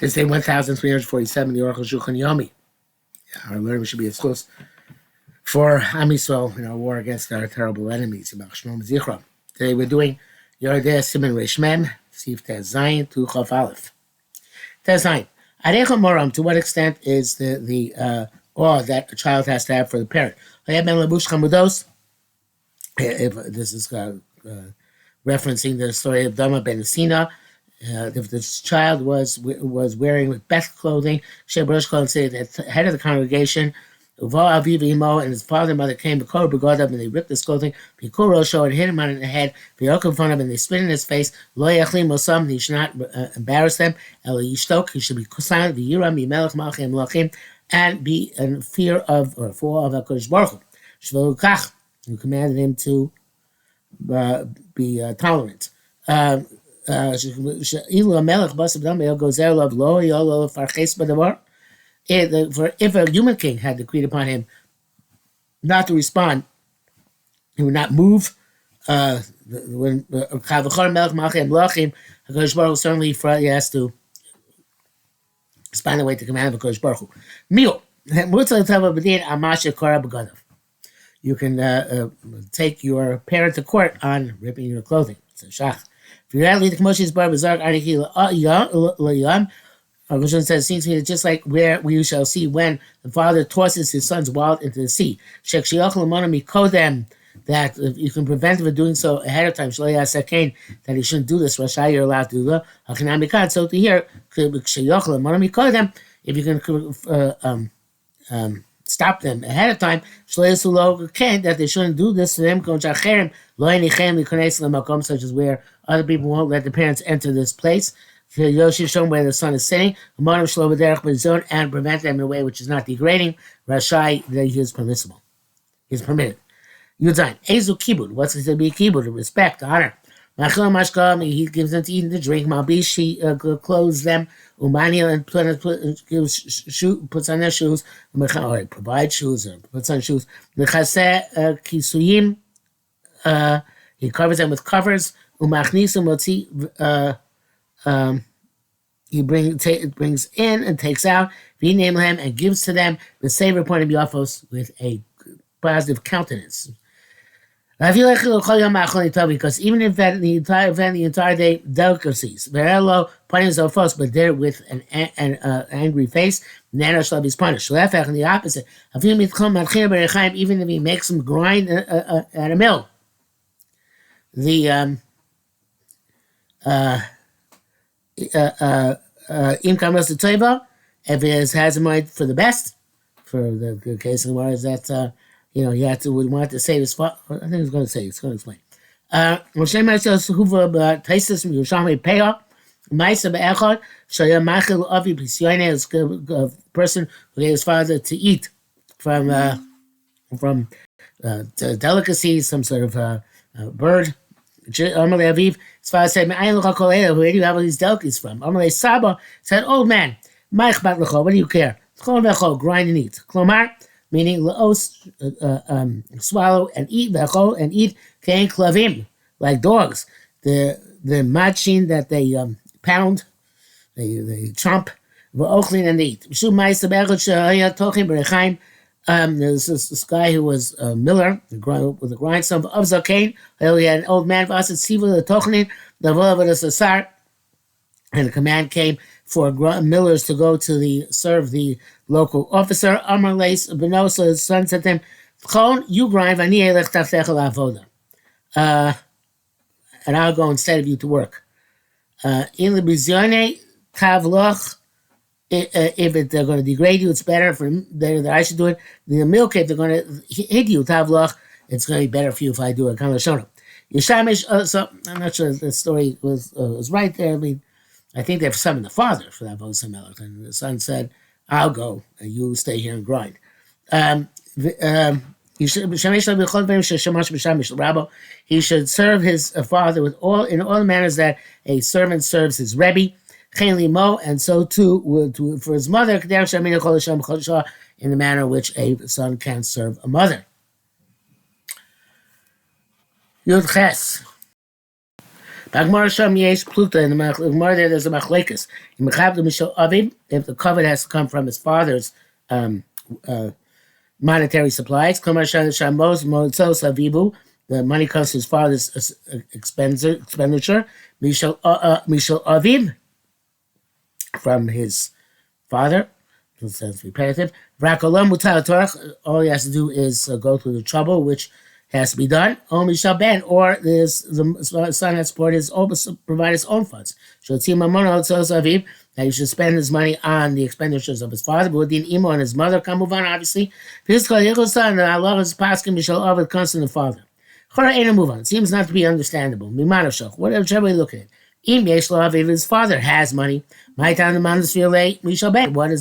This day 1347, the Arukh HaShulchan Yomi. Our learning should be as close for Am Yisrael in our war against our terrible enemies. Today we're doing Yordeh Siman Resh Mem, Sif Tez Zayin, to Chof Aleph. Tez Zayin. Arecha Moram, to what extent is the awe that a child has to have for the parent? If this is referencing the story of Dama ben Sina, if this child was wearing best clothing, Shebrosh Kol said that the head of the congregation, and his father and mother came and they ripped his clothing, and hit him on the head, and they spit in his face. He should not embarrass them. He should be silent, and be in fear of or for of HaKadosh Baruch Hu. Who commanded him to be tolerant. For if a human king had decreed upon him not to respond, he would not move. When HaKadosh Baruch Hu certainly he has to respond the way to command of HaKadosh Baruch Hu. You can take your parent to court on ripping your clothing. So shach. If you're the Moshe's bar bizarre Arukh says, seems to me that just like where we shall see when the father tosses his son's wallet into the sea, that if you can prevent him from doing so ahead of time, that he shouldn't do this, Rasha, you're allowed to do that. So to hear, if you can stop them ahead of time, that they shouldn't do this to them, such as where other people won't let the parents enter this place, show where the son is sitting, and prevent them in a way which is not degrading. Rashai, that he is permissible. He is permitted. Yudain, Ezu Kibud, what's it to be Kibud? Respect, honor. He gives them to eat and to drink. Malbish, he clothes them. Umani, and puts on their shoes. Or provides shoes, or puts on shoes. Nechaseh Kisuyim, he covers them with covers. Umachnisum motzi, he brings in and takes out. He name him and gives to them the savor point of Yafos with a positive countenance. Because even if that the entire day delicacies, but they're with an angry face, Nana shall be punished. And the opposite. Even if he makes them grind at a mill. The if it has a mind for the best, for the case of the is that he would want to save his father. I think he's going to say it's going to explain. Moshe says Huva Taisus Yerushalmi Peah Ma'isa Be'echad Shaya Machil Avi B'Sione is a person who gave his father to eat from delicacies, some sort of bird. Amalei Aviv, his father said, where do you have all these delicacies from? Amalei Saba said, old man, what do you care? Grind and eat. Klomar, meaning laos, swallow and eat, and eat, kain klavim, like dogs. The machine that they pound, they chomp, and they eat. There's this guy who was a miller with a grindstone of Zakain. He had an old man, and the command came for millers to go to serve the local officer. Amar Leis Benosa, his son, said to him, you grind, and I'll go instead of you to work. If they're going to degrade you, it's better for that I should do it. The milk, if they're going to hit you, tavloch, it's going to be better for you if I do it. Yishamish, so I'm not sure if the story was right there. I mean, I think they've summoned the father for that Vosa Melech, and the son said, I'll go, and you stay here and grind. He should serve his father in all manners that a servant serves his Rebbe. And so too for his mother, in the manner which a son can serve a mother. Yud Ches. Agmar Sham Yesh Pluta in the Gemara there's a machlekes. If the covet has to come from his father's um, uh, monetary supplies, the money comes to his father's expenditure. Mishal Aviv from his father. It says repetitive. All he has to do is go through the trouble, which has to be done. Only shall ben, or the son has to provide his own funds. That he should spend his money on the expenditures of his father. Budin imo and his mother, kamuvan, obviously. And Allah is paskin mishal avid comes from the father. It seems not to be understandable. Whatever way you look at it. If his father has money, what is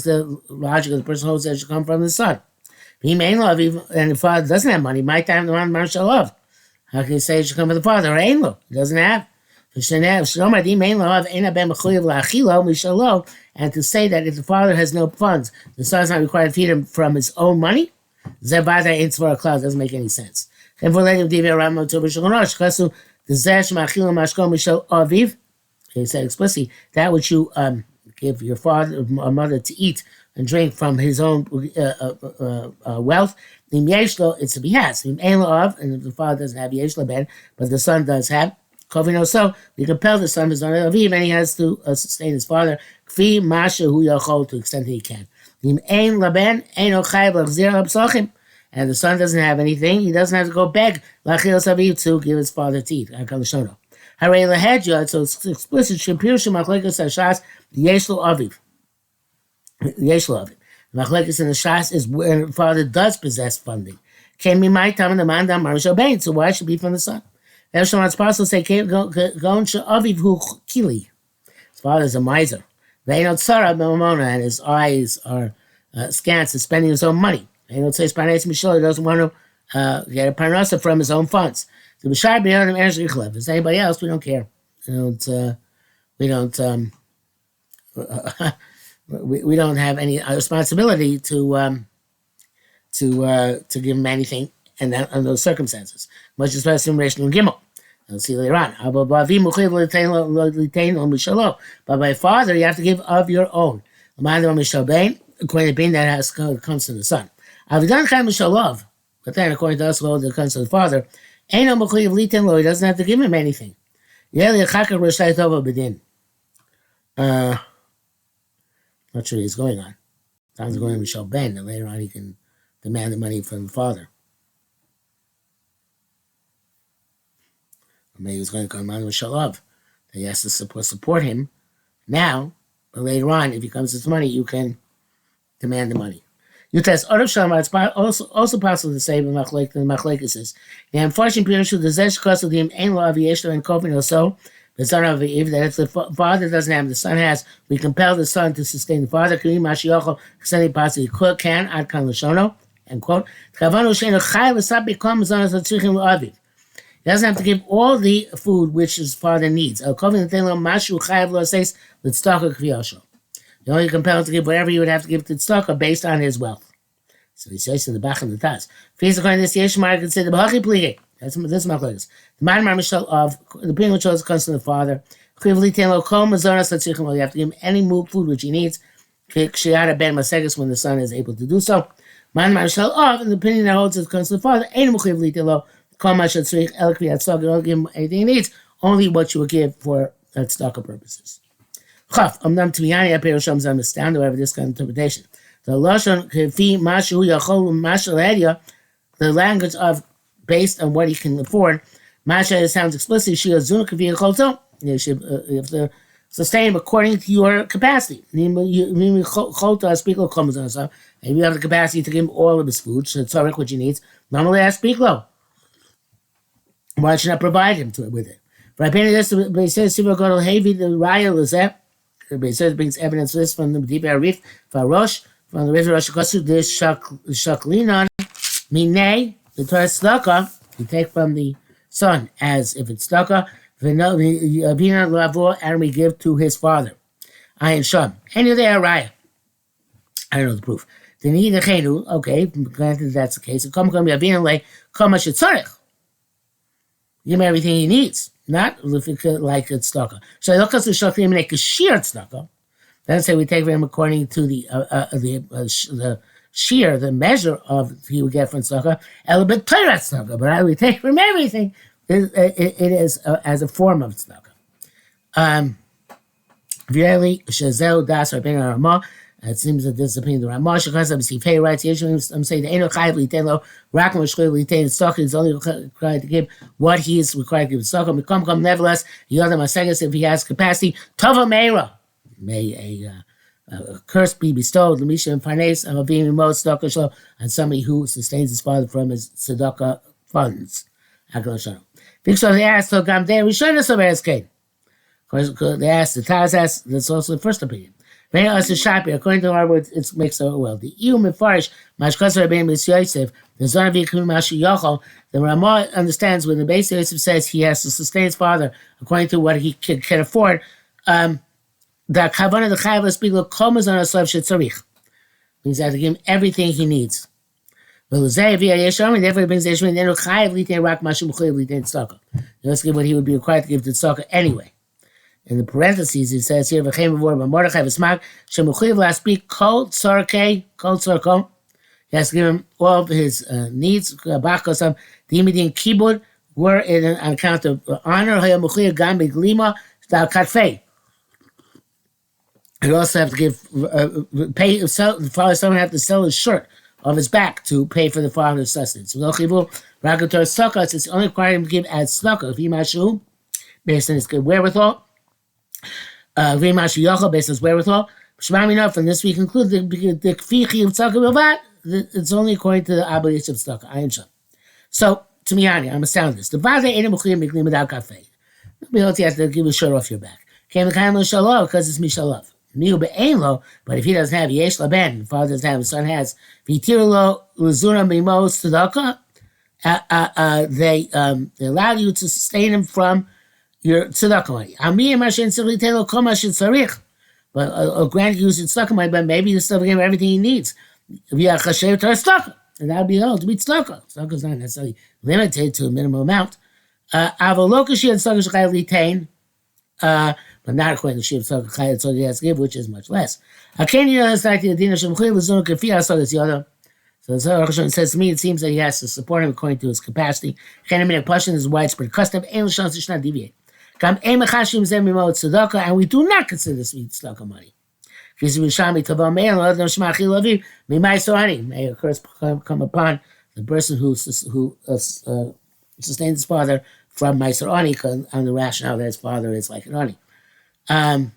the logic of the person who holds that should come from the son? And the father doesn't have money, how can you say it should come from the father? He doesn't have. And to say that if the father has no funds, the son is not required to feed him from his own money, doesn't make any sense. He said explicitly, that which you give your father or mother to eat and drink from his own wealth, it's to be has. And if the father doesn't have yesh ben, but the son does have, so we compel the son and he has to sustain his father to the extent that he can. And the son doesn't have anything, he doesn't have to go beg to give his father to eat. So it's explicit. The machlekes in the shas is when the father does possess funding. So why should it be from the son? His father is a miser. And his eyes are scant and spending his own money. He doesn't want to get a parnasa from his own funds. So if it's anybody else, we don't care. We don't have any responsibility to give him anything in those circumstances. Much as well as Simration and Gimel. I'll see later on. But by father, you have to give of your own. According to being that comes to the son. But then, according to us, that comes to the father, he doesn't have to give him anything. Not sure he's going on. Sounds going to Michelle Ben, and later on he can demand the money from the father. Or maybe he's going to come on with Shalov. He has to support him now, but later on, if he comes with money, you can demand the money. You test Arukh HaShulchan. It's also possible to say the machlekes is the unfortunate period the zesh cost of the ain lo aviyeshlo and kofin also the son of Eve that if the father doesn't have the son has, we compel the son to sustain the father. Can possibly can ad kan lashono end quote. He doesn't have to give all the food which his father needs. You only compelled to give whatever you would have to give to tzedakah based on his wealth. So he says to the Bach and the Taz. If he's according to this, Yeshmar can say the Bachi Plige. That's this machlekes. The man Mishal of the opinion which also comes from the father. You have to give him any food which he needs. Ben Masegas when the son is able to do so. Man Mishal of the opinion that holds it comes from the father. Don't give him anything he needs. Only what you would give for tzedakah purposes. Chaf, understand however this kind of interpretation. The lashon kefi mashu yachol mashal hedia, the language of based on what he can afford. Masha sounds explicit. She azuna kefi yacholto. You have to sustain according to your capacity. If you have the capacity to give him all of his food, so tzarich what he needs. Normally, I speak low. Why should I provide him with it? For opinion, this he says Siva Godel Hevi the Raya Lizet. It says brings evidence this from the Deep Arif Farosh, from the River Rosh Kosu, this Shaklinon, Mine, the Torah Tzedakah, you take from the son as if it's Tzedakah, and we give to his father. Ayin Sham. Any of the Araya. I don't know the proof. The need the Chenu, okay, granted that's the case. Come, Yavin, like, come, Give him everything he needs. not like it's tzedakah. So look at the shakli make a sheer tzedakah. Then say we take from him according to the sheer, the measure of he would get from tzedakah. A little bit player tzedakah, but we take from everything. It is as a form of tzedakah. Really, Shazel Das Rabbeinu Ramah. It seems that this is the opinion of the Ramah. Shekasa B'Sifei writes, I'm saying the Eno Chayiv L'Yitein Lo Rak Mashchil L'Yitein Tzedakah is only required to give what he is required to give tzedakah. Come, nevertheless, Yodam Hasegas if he has capacity. Tova Meira, may a curse be bestowed. L'Misha and Farnes of being remote tzedakah shlo on somebody who sustains his father from his tzedakah funds. Hakol Shalom. Because they asked, so Gam Dei Rishonos of Eretz Kain. They asked, the Taz asked, that's also the first opinion. According to our words, it makes so well. The EU Mefarish, Mashkasa Rabbeinu Beis Yosef, the Zon of Yikum Mashu Yochel, the Ramah understands when the Beis Yosef says he has to sustain his father according to what he can afford, the Kavanah the Chayav L'Spiglo Komas on Aslav Shetzarich. Means that to give him everything he needs. Therefore, it brings the Yeshua, Nenu Chayav L'Yitein Rak Mashu M'Chayav L'Yitein Tzedakah. Let's give what he would be required to give to Tzedakah anyway. In the parentheses, it says here, "V'chein v'vor b'mordechai v'smag shemuchiv la'spik kol tzarkei kol tzarkom." He has to give him all of his needs. B'achosam d'imidin kibud were on account of honor. Hayamuchiv gam b'glima dal katfei. He also have to give pay. The father, someone have to sell his shirt of his back to pay for the father's sustenance. V'lochivu ragator sukkah. It's only required him to give as sukkah if he mashu based on his good wherewithal. Based on his wherewithal. From this we conclude the kfichi of tzedakah it's only according to the obligation of tzedakah. So, to me, I'm astounded. This. The vade ain't muchiyim miklim without kafei. Nobody has to give a shirt off your back. Came the kind of shalom because it's mishalav. Miu be'ain but if he doesn't have yesh laben, the father doesn't have, his son has. V'tir lo l'zura mimo tzedakah. They allow you to sustain him from your tzedakah money. But grant you tzedakah money, but maybe you still give him everything he needs. And that would be all to be tzedakah. Tzedakah is not necessarily limited to a minimum amount. But not according to Shiv Tzedakah tzedakah he has to give, which is much less. So the Arukh HaShulchan says to me, it seems that he has to support him according to his capacity. Pashon is a widespread custom. Should not deviate. And we do not consider this to be tzedakah money. May a curse come upon the person who sustains his father from Meiser Ani, on the rationale that his father is like an Ani. Like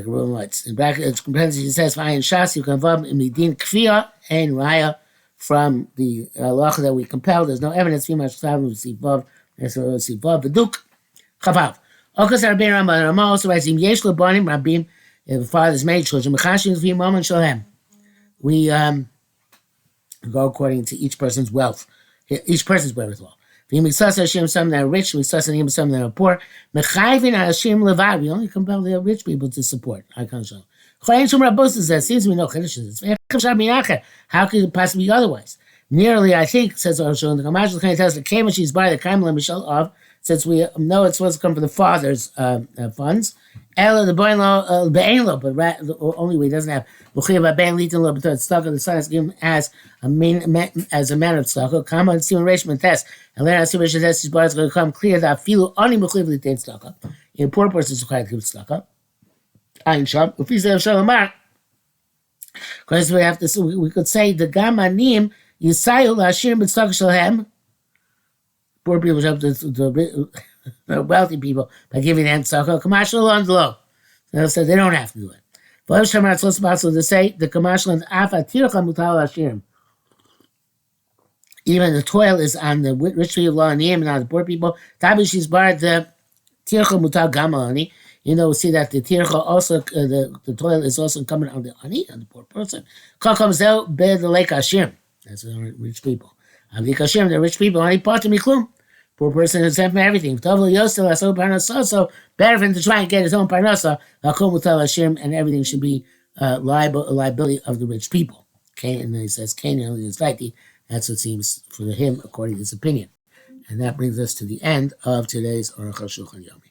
a room lights. In brackets, it says, "V'ayin shas you can vav imidin kfiyah and raya." From the halacha that we compel, there's no evidence. The Ramah also writes, if the father's made children, we go according to each person's wealth, each person's wherewithal. Some that are rich, some that are poor. We only compel the rich people to support. There seems to be no chiddush. How could it possibly be otherwise? Nearly, I think, says Arukh HaShulchan, the Kamashal Chaim tells the Kama she's by the Kaimla Mishal of, since we know it's supposed to come from the father's funds. Ella the boy be'ainlo, but the only way he doesn't have Buchiv Bain Litin Lo B'Tot Tzedakah. The son is given as a matter of tzedakah. Kama and Simon Reish test, and later on Simon Reish test his body is going to come clear that filu only Buchiv Litin tzedakah. A poor person is required to give tzedakah. Ayin sham. If he says Shalomar, because we have to, we could say the Gamanim Yisayu Lashir B'Tzedakah Shalhem. Poor people help the wealthy people by giving them tzedakah. Kamashal on the low. So they don't have to do it. But it's possible to say the kamashal and afa tircha mutal Hashirim. Even the toil is on the rich people and not on the poor people. Tabi she's barred the tircha mutal gamalani. We see that the tircha also, the toil is also incumbent on the ani, on the poor person. Kol comes out be the lake Hashirim. That's the rich people. The Hashirim, the rich people, only part of miklum. Poor person is exempt from everything. So better for him to try and get his own parnasa, and everything should be liability of the rich people. Okay, and then he says, that's what seems for him, according to his opinion. And that brings us to the end of today's Arukh HaShulchan Yomi.